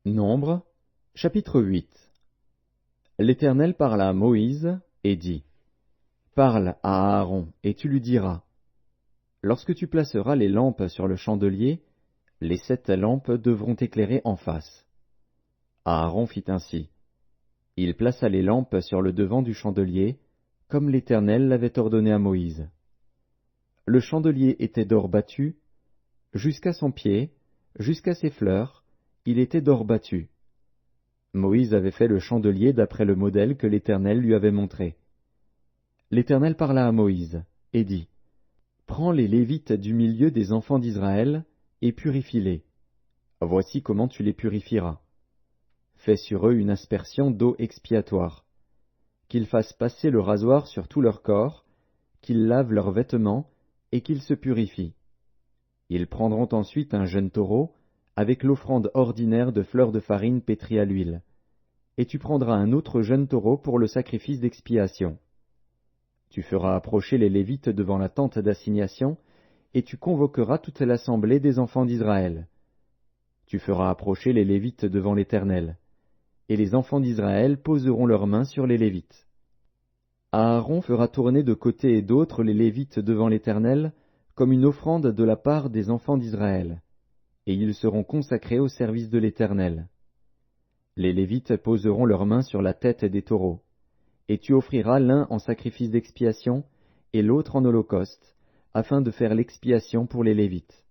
Nombre, chapitre 8. L'Éternel parla à Moïse et dit, Parle à Aaron, et tu lui diras, Lorsque tu placeras les lampes sur le chandelier, les 7 lampes devront éclairer en face. Aaron fit ainsi. Il plaça les lampes sur le devant du chandelier, comme l'Éternel l'avait ordonné à Moïse. Le chandelier était d'or battu, jusqu'à son pied, jusqu'à ses fleurs, il était d'or battu. Moïse avait fait le chandelier d'après le modèle que l'Éternel lui avait montré. L'Éternel parla à Moïse, et dit, Prends les Lévites du milieu des enfants d'Israël, et purifie-les. Voici comment tu les purifieras. Fais sur eux une aspersion d'eau expiatoire. Qu'ils fassent passer le rasoir sur tout leur corps, qu'ils lavent leurs vêtements, et qu'ils se purifient. Ils prendront ensuite un jeune taureau, avec l'offrande ordinaire de fleurs de farine pétrie à l'huile. Et tu prendras un autre jeune taureau pour le sacrifice d'expiation. Tu feras approcher les Lévites devant la tente d'assignation, et tu convoqueras toute l'assemblée des enfants d'Israël. Tu feras approcher les Lévites devant l'Éternel, et les enfants d'Israël poseront leurs mains sur les Lévites. Aaron fera tourner de côté et d'autre les Lévites devant l'Éternel, comme une offrande de la part des enfants d'Israël, et ils seront consacrés au service de l'Éternel. Les Lévites poseront leurs mains sur la tête des taureaux, et tu offriras l'un en sacrifice d'expiation et l'autre en holocauste, afin de faire l'expiation pour les Lévites.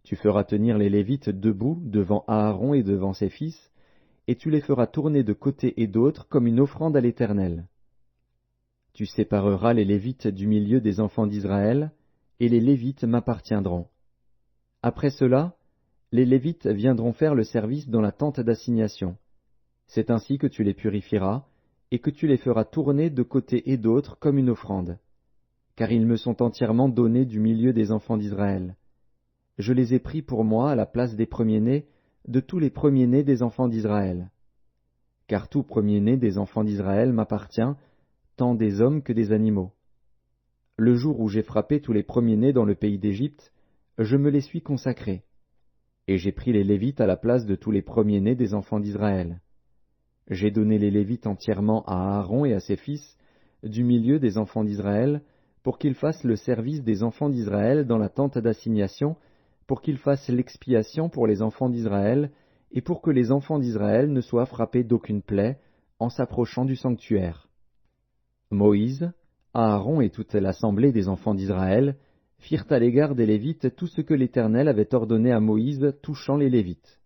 Tu feras tenir les Lévites debout devant Aaron et devant ses fils, et tu les feras tourner de côté et d'autre comme une offrande à l'Éternel. Tu sépareras les Lévites du milieu des enfants d'Israël, et les Lévites m'appartiendront. Après cela, les Lévites viendront faire le service dans la tente d'assignation. C'est ainsi que tu les purifieras, et que tu les feras tourner de côté et d'autre comme une offrande. Car ils me sont entièrement donnés du milieu des enfants d'Israël. Je les ai pris pour moi à la place des premiers-nés, de tous les premiers-nés des enfants d'Israël. Car tout premier-né des enfants d'Israël m'appartient, tant des hommes que des animaux. Le jour où j'ai frappé tous les premiers-nés dans le pays d'Égypte, je me les suis consacrés. Et j'ai pris les Lévites à la place de tous les premiers-nés des enfants d'Israël. J'ai donné les Lévites entièrement à Aaron et à ses fils, du milieu des enfants d'Israël, pour qu'ils fassent le service des enfants d'Israël dans la tente d'assignation, pour qu'ils fassent l'expiation pour les enfants d'Israël, et pour que les enfants d'Israël ne soient frappés d'aucune plaie en s'approchant du sanctuaire. Moïse, Aaron et toute l'assemblée des enfants d'Israël firent à l'égard des Lévites tout ce que l'Éternel avait ordonné à Moïse touchant les Lévites.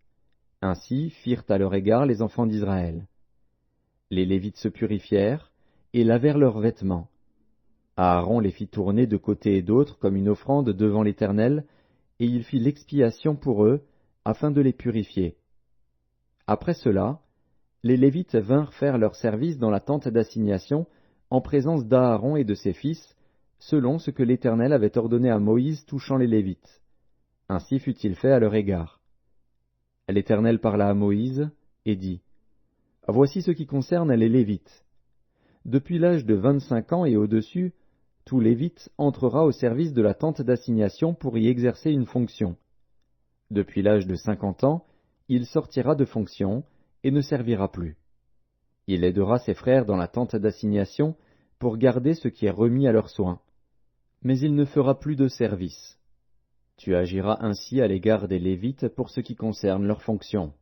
Ainsi firent à leur égard les enfants d'Israël. Les Lévites se purifièrent et lavèrent leurs vêtements. Aaron les fit tourner de côté et d'autre comme une offrande devant l'Éternel, et il fit l'expiation pour eux, afin de les purifier. Après cela, les Lévites vinrent faire leur service dans la tente d'assignation, en présence d'Aaron et de ses fils, selon ce que l'Éternel avait ordonné à Moïse touchant les Lévites. Ainsi fut-il fait à leur égard. L'Éternel parla à Moïse, et dit, Voici ce qui concerne les Lévites. Depuis l'âge de 25 ans et au-dessus, tout Lévite entrera au service de la tente d'assignation pour y exercer une fonction. Depuis l'âge de 50 ans, il sortira de fonction et ne servira plus. Il aidera ses frères dans la tente d'assignation pour garder ce qui est remis à leurs soins. Mais il ne fera plus de service. Tu agiras ainsi à l'égard des Lévites pour ce qui concerne leur fonction.